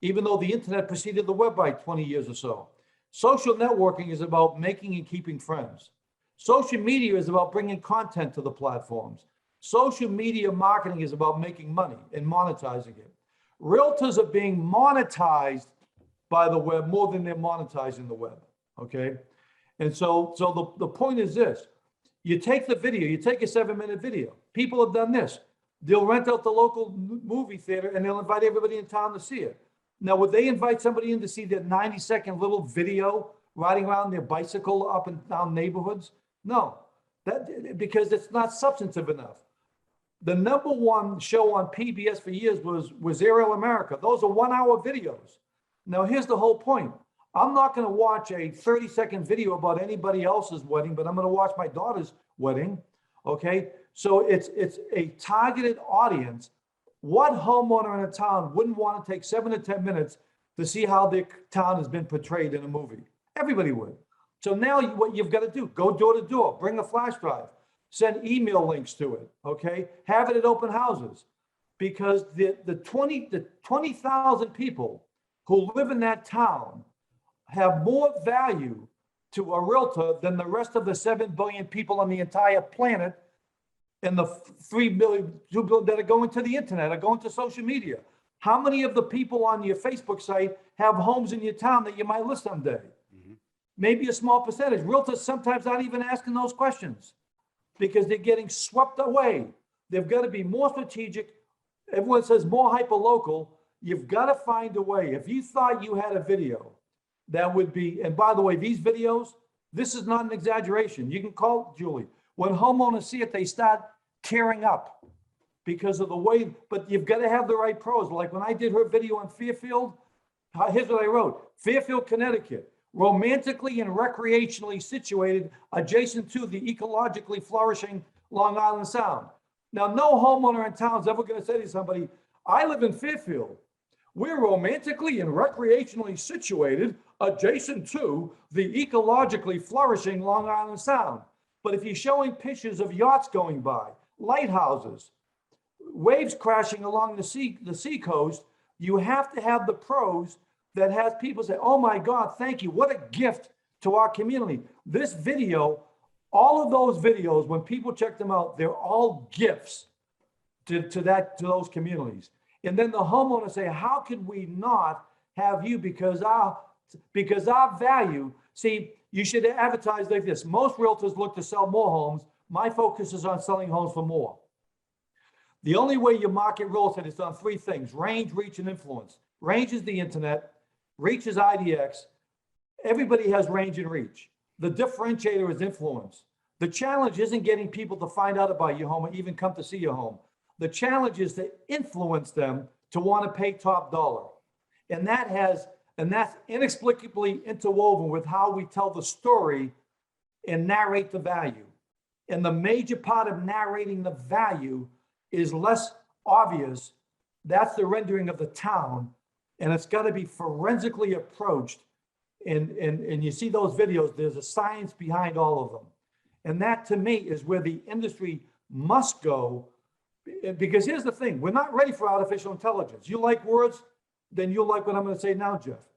even though the internet preceded the web by 20 years or so. Social networking is about making and keeping friends. Social media is about bringing content to the platforms. Social media marketing is about making money and monetizing it. Realtors are being monetized by the web more than they're monetizing the web, okay? And so the point is this. You take the video, you take a 7-minute video. People have done this. They'll rent out the local movie theater and they'll invite everybody in town to see it. Now, would they invite somebody in to see that 90-second little video riding around their bicycle up and down neighborhoods? No, because it's not substantive enough. The #1 show on PBS for years was Aerial America. Those are 1-hour videos. Now, here's the whole point. I'm not going to watch a 30-second video about anybody else's wedding, but I'm going to watch my daughter's wedding. Okay, so it's a targeted audience. What homeowner in a town wouldn't want to take 7 to 10 minutes to see how their town has been portrayed in a movie? Everybody would. So now what you've got to do, go door to door, bring a flash drive, send email links to it, okay? Have it at open houses. because the 20,000 people who live in that town have more value to a realtor than the rest of the 7 billion people on the entire planet, and the 3 billion, 2 billion that are going to the internet, are going to social media. How many of the people on your Facebook site have homes in your town that you might list someday? Maybe a small percentage. Realtors sometimes not even asking those questions because they're getting swept away. They've got to be more strategic. Everyone says more hyper-local. You've got to find a way. If you thought you had a video that would be, and by the way, these videos, this is not an exaggeration. You can call Julie. When homeowners see it, they start tearing up because of the way, but you've got to have the right pros. Like when I did her video on Fairfield, here's what I wrote. Fairfield, Connecticut, romantically and recreationally situated adjacent to the ecologically flourishing Long Island Sound. Now, no homeowner in town is ever going to say to somebody, I live in Fairfield. We're romantically and recreationally situated adjacent to the ecologically flourishing Long Island Sound. But if you're showing pictures of yachts going by, lighthouses, waves crashing along the sea coast, you have to have the pros that has people say, oh my God, thank you. What a gift to our community. This video, all of those videos, when people check them out, they're all gifts to those communities. And then the homeowners say, how could we not have you? Because our value, see, you should advertise like this. Most realtors look to sell more homes. My focus is on selling homes for more. The only way you market real estate is on three things: range, reach, and influence. Range is the internet. Reach is IDX. Everybody has range and reach. The differentiator is influence. The challenge isn't getting people to find out about your home or even come to see your home. The challenge is to influence them to want to pay top dollar. And that's inexplicably interwoven with how we tell the story and narrate the value. And the major part of narrating the value is less obvious. That's the rendering of the town. And it's got to be forensically approached. And you see those videos, there's a science behind all of them. And that to me is where the industry must go. Because here's the thing, we're not ready for artificial intelligence. You like words, then you'll like what I'm going to say now, Jeff.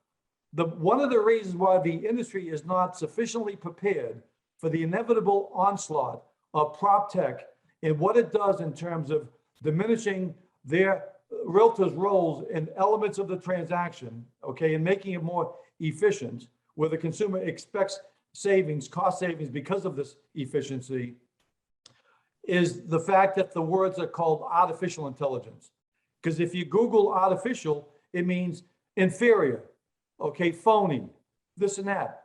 One of the reasons why the industry is not sufficiently prepared for the inevitable onslaught of prop tech and what it does in terms of diminishing their realtors' roles in elements of the transaction, okay, and making it more efficient, where the consumer expects savings, cost savings because of this efficiency, is the fact that the words are called artificial intelligence. Because if you Google artificial, it means inferior, okay, phony, this and that.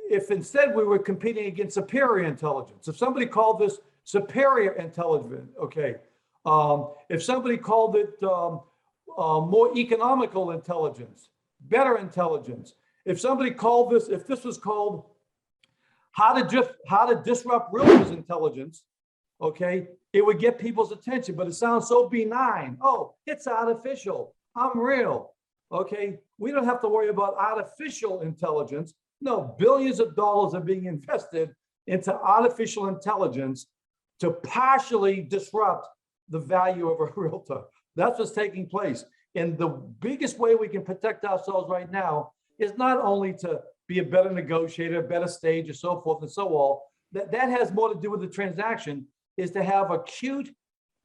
If instead we were competing against superior intelligence, if somebody called this superior intelligence, okay, if somebody called it more economical intelligence, better intelligence, if somebody called this, if this was called how to disrupt realtors' intelligence, okay, it would get people's attention, but it sounds so benign. Oh, it's artificial. I'm real. Okay, we don't have to worry about artificial intelligence. No, billions of dollars are being invested into artificial intelligence to partially disrupt the value of a realtor. That's what's taking place. And the biggest way we can protect ourselves right now is not only to be a better negotiator, a better stage, and so forth and so on. That has more to do with the transaction, is to have acute,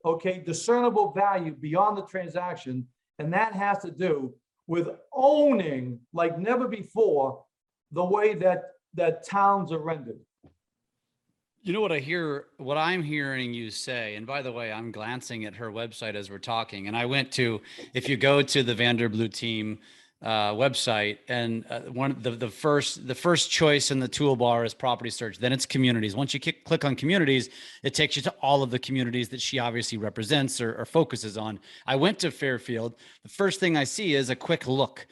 okay, discernible value beyond the transaction. And that has to do with owning, like never before, the way that towns are rendered. You know what I'm hearing you say, and by the way, I'm glancing at her website as we're talking, and I went to, if you go to the Vanderblue team website, and one of the first choice in the toolbar is property search. Then it's communities. Once you click on communities, it takes you to all of the communities that she obviously represents or focuses on. I went to Fairfield. The first thing I see is a quick look,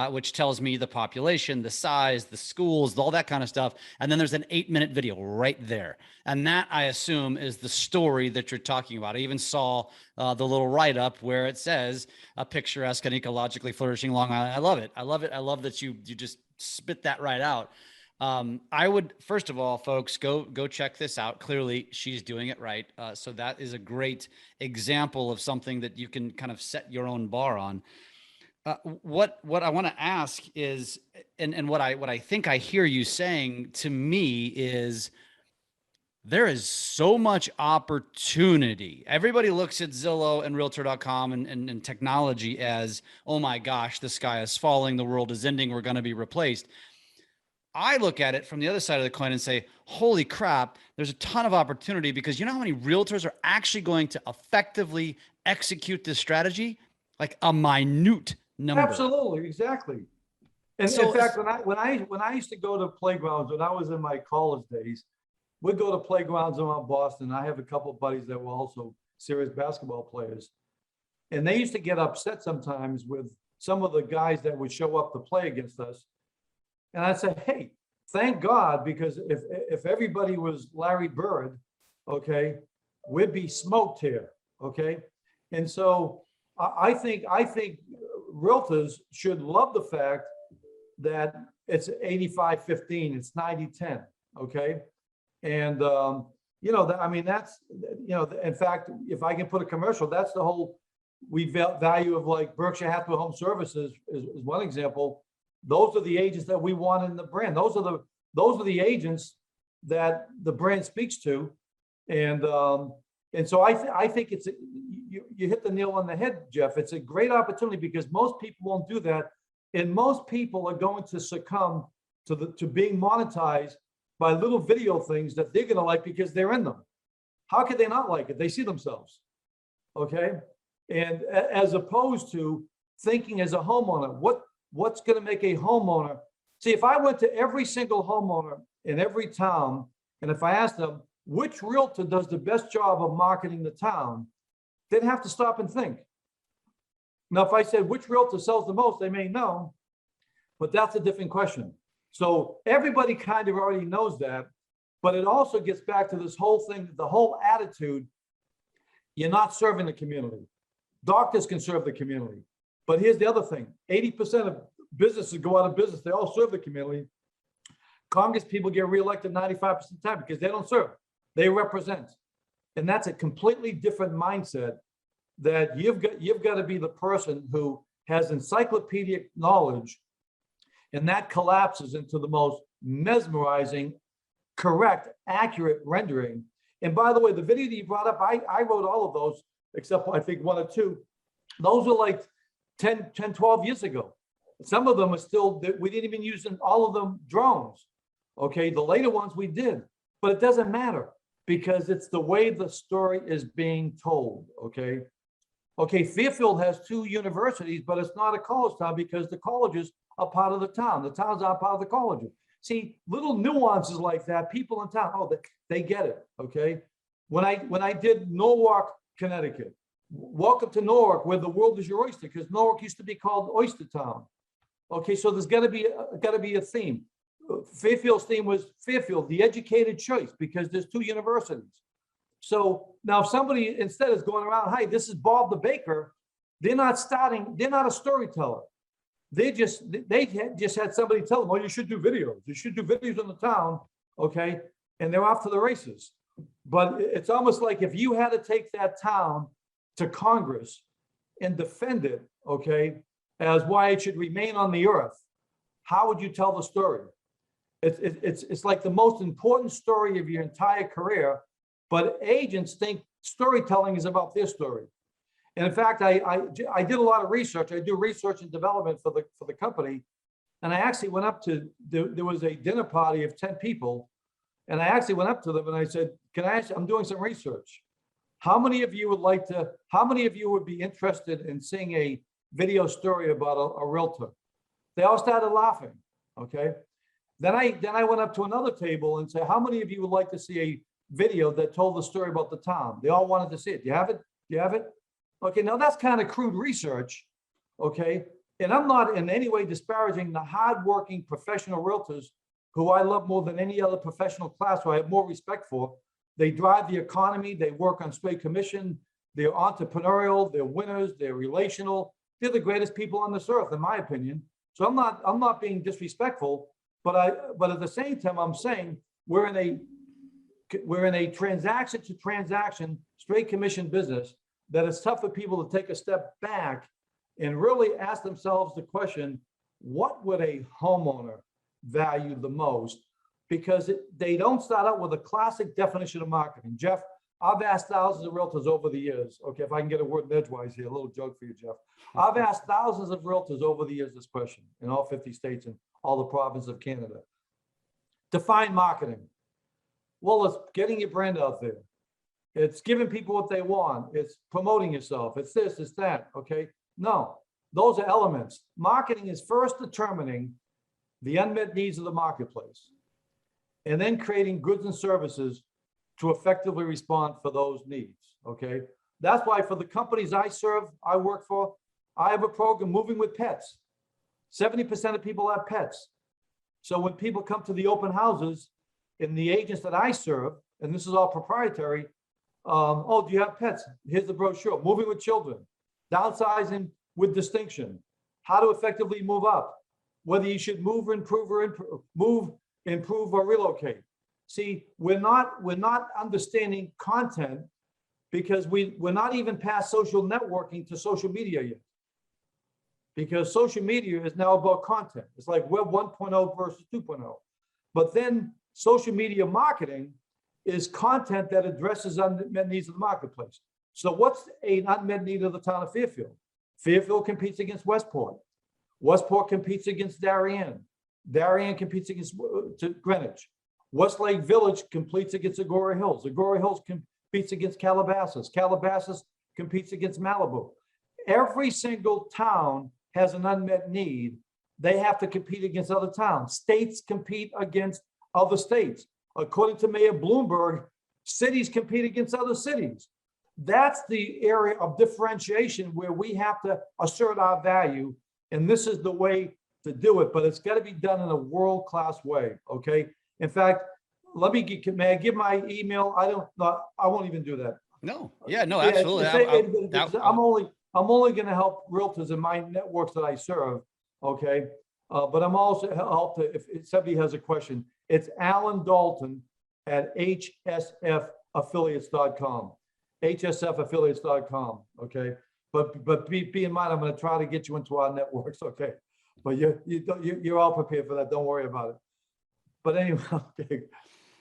which tells me the population, the size, the schools, all that kind of stuff. And then there's an 8-minute video right there. And that, I assume, is the story that you're talking about. I even saw the little write-up where it says a picturesque and ecologically flourishing Long Island. I love it. I love it. I love that you just spit that right out. I would, first of all, folks, go check this out. Clearly, she's doing it right. So that is a great example of something that you can kind of set your own bar on. What I want to ask is, and what I think I hear you saying to me is, there is so much opportunity. Everybody looks at Zillow and Realtor.com and technology as, oh my gosh, the sky is falling, the world is ending, we're going to be replaced. I look at it from the other side of the coin and say, holy crap, there's a ton of opportunity, because you know how many realtors are actually going to effectively execute this strategy? Like a minute number. Absolutely, exactly. And So in fact, when I used to go to playgrounds when I was in my college days, we'd go to playgrounds around Boston. I have a couple of buddies that were also serious basketball players, and they used to get upset sometimes with some of the guys that would show up to play against us. And I'd say, hey, thank God, because if everybody was Larry Bird, okay, we'd be smoked here, okay? And so I think realtors should love the fact that it's 85-15, it's 90-10, okay? And you know, I mean, that's, you know, in fact, if I can put a commercial, that's the whole value of, like, Berkshire Hathaway Home Services is one example. Those are the agents that we want in the brand. Those are the agents that the brand speaks to. And so I think it's you hit the nail on the head, Jeff. It's a great opportunity because most people won't do that, and most people are going to succumb to being monetized by little video things that they're going to like because they're in them. How could they not like it? They see themselves, okay? And as opposed to thinking as a homeowner, what's going to make a homeowner? See, if I went to every single homeowner in every town, and if I asked them, which realtor does the best job of marketing the town, they'd have to stop and think. Now, if I said, which realtor sells the most, they may know, but that's a different question. So everybody kind of already knows that, but it also gets back to this whole thing, the whole attitude. You're not serving the community. Doctors can serve the community. But here's the other thing. 80% of businesses go out of business. They all serve the community. Congress people get reelected 95% of the time because they don't serve. They represent. And that's a completely different mindset, that you've got to be the person who has encyclopedic knowledge, and that collapses into the most mesmerizing, correct, accurate rendering. And by the way, the video that you brought up, I wrote all of those, except I think one or two. Those were like 10, 12 years ago. Some of them are still, we didn't even use all of them drones. Okay, the later ones we did, but it doesn't matter because it's the way the story is being told, okay? Okay, Fairfield has 2 universities, but it's not a college town because the colleges are part of the town. The towns are part of the colleges. See, little nuances like that, people in town, oh, they get it, okay? When I did Norwalk, Connecticut, welcome to Norwalk, where the world is your oyster, because Norwalk used to be called Oyster Town. Okay, so there's got to be a theme. Fairfield's theme was Fairfield, the educated choice, because there's 2 universities. So now if somebody instead is going around, hi, this is Bob the baker, they're not a storyteller. They just had somebody tell them, oh, you should do videos. You should do videos in the town, okay? And they're off to the races. But it's almost like if you had to take that town to Congress and defend it, okay, as why it should remain on the earth, how would you tell the story? It's like the most important story of your entire career, but agents think storytelling is about their story. And in fact, I did a lot of research. I do research and development for the company. And I actually went up to, there was a dinner party of 10 people. And I actually went up to them and I said, I'm doing some research. How many of you would be interested in seeing a video story about a realtor? They all started laughing, okay? Then I went up to another table and said, how many of you would like to see a video that told the story about the town? They all wanted to see it. Do you have it? Do you have it? Okay, now that's kind of crude research, okay? And I'm not in any way disparaging the hardworking professional realtors who I love more than any other professional class who I have more respect for. They drive the economy, they work on straight commission, they're entrepreneurial, they're winners, they're relational. They're the greatest people on this earth, in my opinion. So I'm not being disrespectful, but at the same time, I'm saying we're in a transaction to transaction straight commission business that it's tough for people to take a step back and really ask themselves the question, what would a homeowner value the most? Because they don't start out with a classic definition of marketing. Jeff, I've asked thousands of realtors over the years. Okay, if I can get a word edgewise here, a little joke for you, Jeff. I've asked thousands of realtors over the years this question in all 50 states and all the provinces of Canada. Define marketing. Well, it's getting your brand out there. It's giving people what they want. It's promoting yourself. It's this, it's that, okay? No, those are elements. Marketing is first determining the unmet needs of the marketplace and then creating goods and services to effectively respond for those needs, okay? That's why for the companies I serve, I work for, I have a program, Moving with Pets. 70% of people have pets. So when people come to the open houses and the agents that I serve, and this is all proprietary, oh, do you have pets? Here's the brochure, Moving with Children, Downsizing with Distinction, How to Effectively Move Up, whether you should move, improve, or relocate. See, we're not understanding content because we're not even past social networking to social media yet. Because social media is now about content. It's like Web 1.0 versus 2.0. But then social media marketing is content that addresses unmet needs of the marketplace. So what's an unmet need of the town of Fairfield? Fairfield competes against Westport. Westport competes against Darien. Darien competes against Greenwich. Westlake Village competes against Agora Hills. Agora Hills competes against Calabasas. Calabasas competes against Malibu. Every single town has an unmet need. They have to compete against other towns. States compete against other states. According to Mayor Bloomberg, cities compete against other cities. That's the area of differentiation where we have to assert our value. And this is the way to do it, but it's got to be done in a world-class way, okay? In fact, may I give my email? I won't even do that. No, yeah, no, absolutely. I'm only going to help realtors in my networks that I serve, okay? But I'm also help if somebody has a question. It's Allan Dalton at hsfaffiliates.com, hsfaffiliates.com, okay? But be in mind, I'm going to try to get you into our networks, okay? But you're all prepared for that. Don't worry about it. But anyway, okay.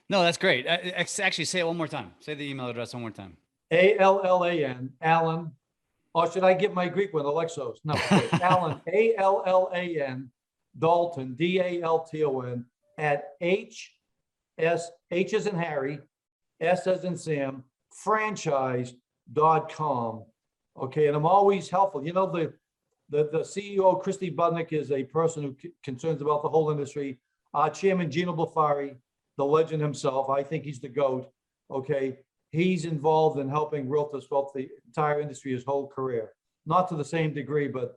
No, that's great. Actually, say it one more time. Say the email address one more time. Allan, Allan. Or should I give my Greek one, Alexos? No, okay. Allan, Allan, Dalton, Dalton, at H as in Harry, S as in Sam, franchise.com. Okay, and I'm always helpful. You know, the CEO, Christy Budnick, is a person who concerns about the whole industry. Our chairman, Gino Blafari, the legend himself, I think he's the GOAT, okay? He's involved in helping realtors throughout the entire industry his whole career. Not to the same degree, but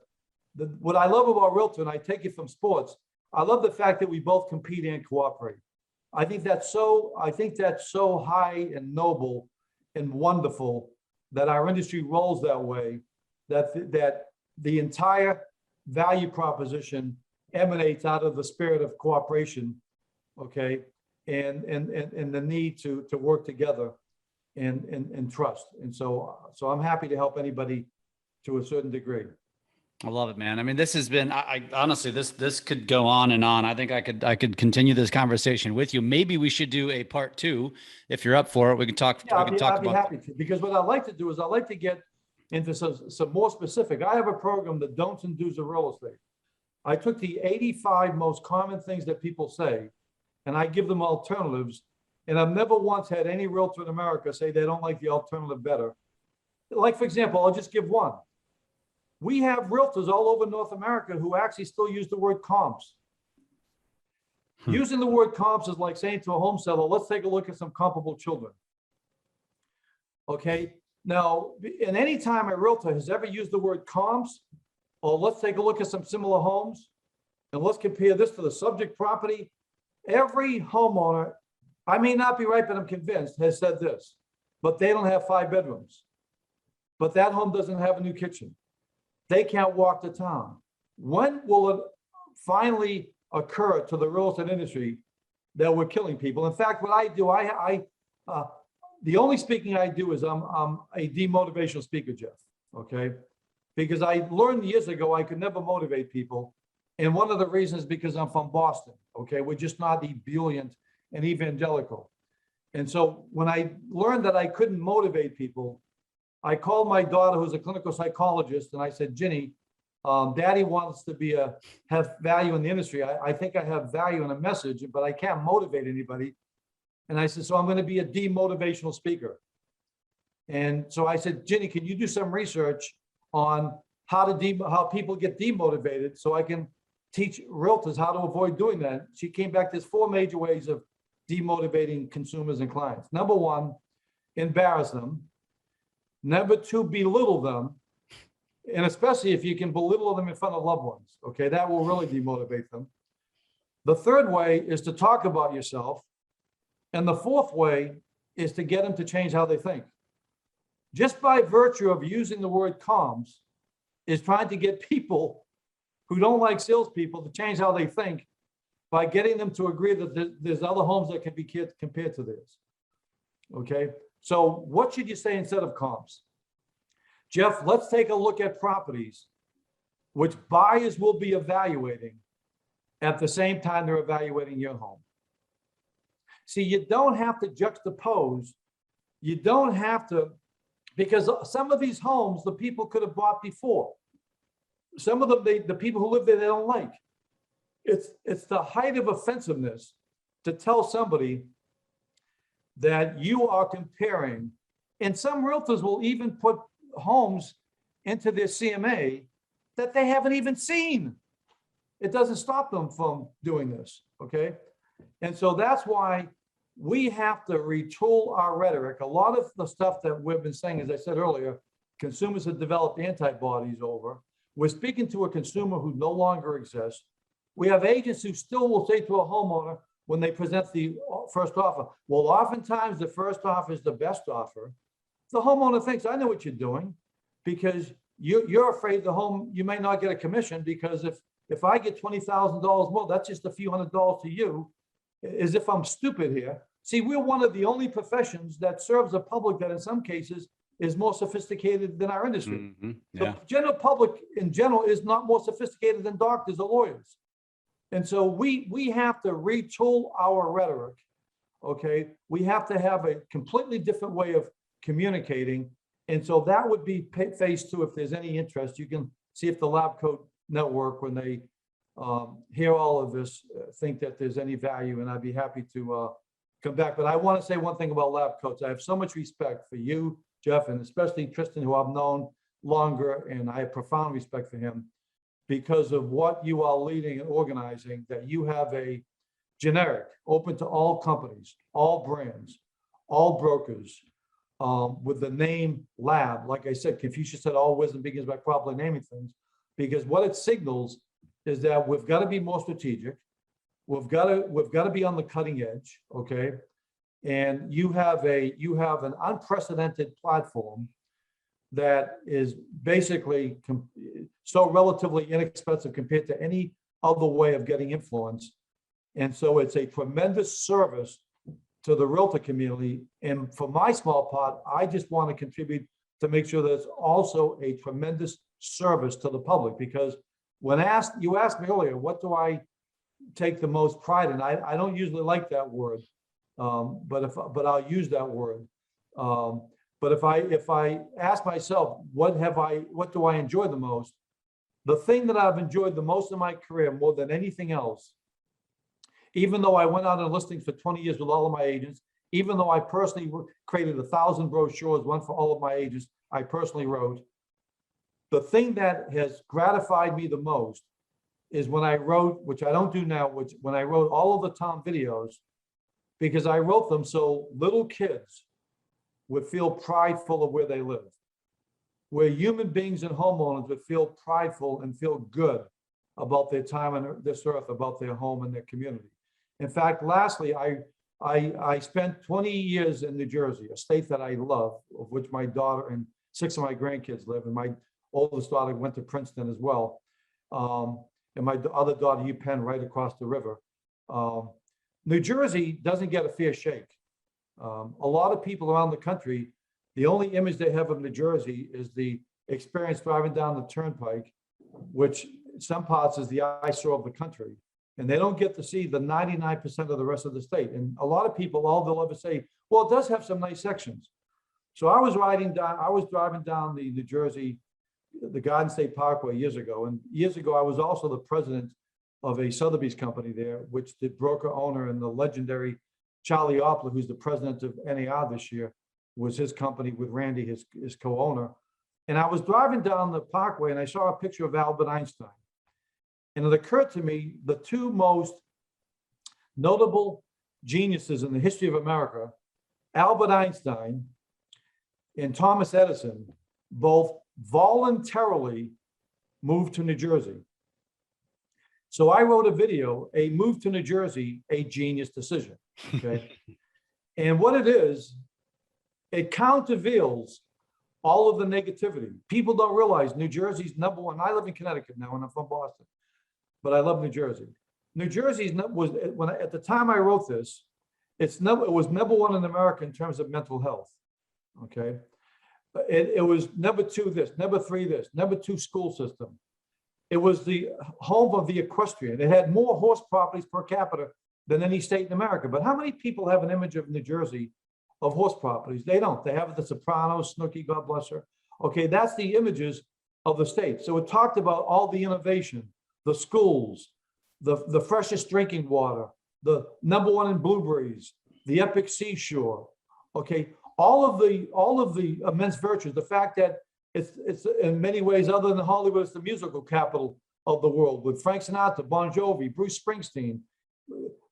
what I love about realtor, and I take it from sports, I love the fact that we both compete and cooperate. I think that's so high and noble and wonderful that our industry rolls that way, that the entire value proposition emanates out of the spirit of cooperation, okay, and the need to work together and trust. And so I'm happy to help anybody to a certain degree. I love it, man. I mean, this has been, I honestly, this could go on and on. I think I could continue this conversation with you. Maybe we should do a part 2 if you're up for it. We can talk. Yeah, I'd be happy to, because what I like to do is I like to get into some more specific. I have a program, the don'ts and do's of real estate. I took the 85 most common things that people say, and I give them alternatives. And I've never once had any realtor in America say they don't like the alternative better. Like, for example, I'll just give one. We have realtors all over North America who actually still use the word comps. Using the word comps is like saying to a home seller, let's take a look at some comparable children. Okay. Now, and any time a realtor has ever used the word comps, or let's take a look at some similar homes, and let's compare this to the subject property, every homeowner, I may not be right, but I'm convinced, has said this, but they don't have 5 bedrooms. But that home doesn't have a new kitchen. They can't walk to town. When will it finally occur to the real estate industry that we're killing people. In fact, what I do, the only speaking I do is I'm a demotivational speaker, Jeff, okay? Because I learned years ago I could never motivate people. And one of the reasons is because I'm from Boston, okay? We're just not ebullient and evangelical. And so when I learned that I couldn't motivate people, I called my daughter, who's a clinical psychologist, and I said, Ginny, Daddy wants to have value in the industry. I think I have value in a message, but I can't motivate anybody. And I said, so I'm going to be a demotivational speaker. And so I said, Ginny, can you do some research on how people get demotivated so I can teach realtors how to avoid doing that? She came back, there's 4 major ways of demotivating consumers and clients. Number 1, embarrass them. Number 2, belittle them. And especially if you can belittle them in front of loved ones, okay, that will really demotivate them. The 3rd way is to talk about yourself. And the 4th way is to get them to change how they think. Just by virtue of using the word comms is trying to get people who don't like salespeople to change how they think by getting them to agree that there's other homes that can be compared to theirs. Okay, so what should you say instead of comms? Jeff, let's take a look at properties which buyers will be evaluating at the same time they're evaluating your home. See, you don't have to juxtapose. You don't have to, because some of these homes, the people could have bought before. Some of them, the people who live there, they don't like. It's the height of offensiveness to tell somebody that you are comparing, and some realtors will even put homes into their CMA that they haven't even seen. It doesn't stop them from doing this, okay? And so that's why we have to retool our rhetoric. A lot of the stuff that we've been saying, as I said earlier, consumers have developed antibodies over. We're speaking to a consumer who no longer exists. We have agents who still will say to a homeowner when they present the first offer, well, oftentimes the first offer is the best offer. The homeowner thinks, I know what you're doing, because you're afraid the home, you may not get a commission, because if I get $20,000 more, that's just a few $100s to you, as if I'm stupid here. See, we're one of the only professions that serves a public that in some cases is more sophisticated than our industry. Mm-hmm. Yeah. The general public in general is not more sophisticated than doctors or lawyers. And so we have to retool our rhetoric, okay? We have to have a completely different way of communicating. And so that would be phase 2. If there's any interest, you can see if the LabCoat network, when they hear all of this, think that there's any value, and I'd be happy to come back. But I want to say one thing about LabCoats. I have so much respect for you, Jeff, and especially Tristan, who I've known longer, and I have profound respect for him because of what you are leading and organizing, that you have a generic open to all companies, all brands, all brokers, with the name Lab. Like I said, Confucius said, all wisdom begins by properly naming things, because what it signals is that we've got to be more strategic. We've got to be on the cutting edge, okay? And you have an unprecedented platform that is basically so relatively inexpensive compared to any other way of getting influence. And so it's a tremendous service to the realtor community. And for my small part, I just want to contribute to make sure that it's also a tremendous service to the public. Because when you asked me earlier, what do I take the most pride in? I don't usually like that word, but I'll use that word. But if I ask myself, what do I enjoy the most? The thing that I've enjoyed the most in my career, more than anything else, even though I went out on listings for 20 years with all of my agents, even though I personally created 1,000 brochures, one for all of my agents, I personally wrote, the thing that has gratified me the most is when I wrote, which I don't do now, when I wrote all of the Tom videos, because I wrote them so little kids would feel prideful of where they live, where human beings and homeowners would feel prideful and feel good about their time on this earth, about their home and their community. In fact, lastly, I spent 20 years in New Jersey, a state that I love, of which my daughter and 6 of my grandkids live, and my oldest daughter went to Princeton as well. and my other daughter, UPenn, right across the river. New Jersey doesn't get a fair shake. A lot of people around the country, the only image they have of New Jersey is the experience driving down the turnpike, which in some parts is the eyesore of the country. And they don't get to see the 99% of the rest of the state. And a lot of people, all they'll ever say, well, it does have some nice sections. So I was driving down the New Jersey, the Garden State Parkway years ago. And years ago, I was also the president of a Sotheby's company there, which the broker owner and the legendary Charlie Opler, who's the president of NAR this year, was his company with Randy, his co-owner. And I was driving down the parkway and I saw a picture of Albert Einstein. And it occurred to me, the two most notable geniuses in the history of America, Albert Einstein and Thomas Edison, both voluntarily moved to New Jersey. So I wrote a video, a move to New Jersey, a genius decision, okay? And what it is, it countervails all of the negativity. People don't realize New Jersey's number one. I live in Connecticut now and I'm from Boston, but I love New Jersey. New Jersey's was, at the time I wrote this, it was number one in America in terms of mental health, okay? It was number two this, number three this, number two school system. It was the home of the equestrian. It had more horse properties per capita than any state in America. But how many people have an image of New Jersey of horse properties? They don't. They have the Sopranos, Snooki, God bless her. Okay, that's the images of the state. So it talked about all the innovation, the schools, the freshest drinking water, the number one in blueberries, the epic seashore. Okay, all of the immense virtues, the fact that it's in many ways, other than Hollywood, it's the musical capital of the world with Frank Sinatra, Bon Jovi, Bruce Springsteen,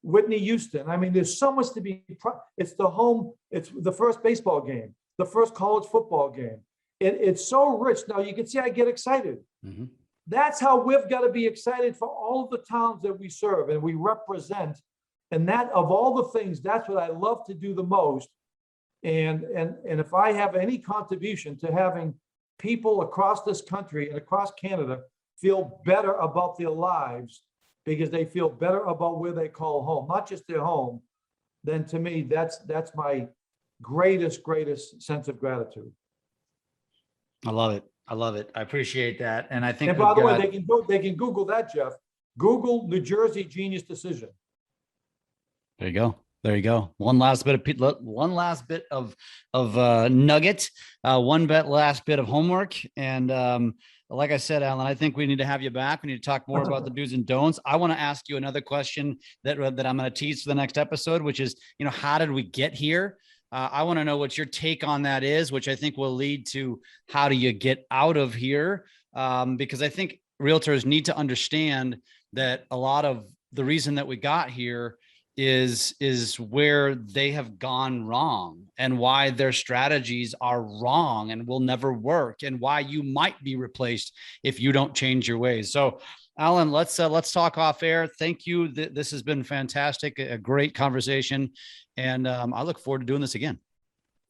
Whitney Houston. I mean, there's so much to be, it's the home, it's the first baseball game, the first college football game. It's so rich. Now you can see I get excited. Mm-hmm. That's how we've got to be excited for all of the towns that we serve and we represent. And that, of all the things, that's what I love to do the most. And if I have any contribution to having people across this country and across Canada feel better about their lives because they feel better about where they call home, not just their home, then to me, that's my greatest sense of gratitude. I love it. I love it. I appreciate that. And I think, and by the way, they can Google that, Jeff. Google New Jersey Genius Decision. There you go. There you go. One last bit of nugget, last bit of homework. And like I said, Allan, I think we need to have you back. We need to talk more about the do's and don'ts. I want to ask you another question that I'm going to tease for the next episode, which is, how did we get here? I want to know what your take on that is, which I think will lead to how do you get out of here? Because I think realtors need to understand that a lot of the reason that we got here is where they have gone wrong and why their strategies are wrong and will never work and why you might be replaced if you don't change your ways. So Allan, let's talk off air. Thank you. This has been fantastic, a great conversation. And I look forward to doing this again.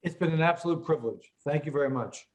It's been an absolute privilege. Thank you very much.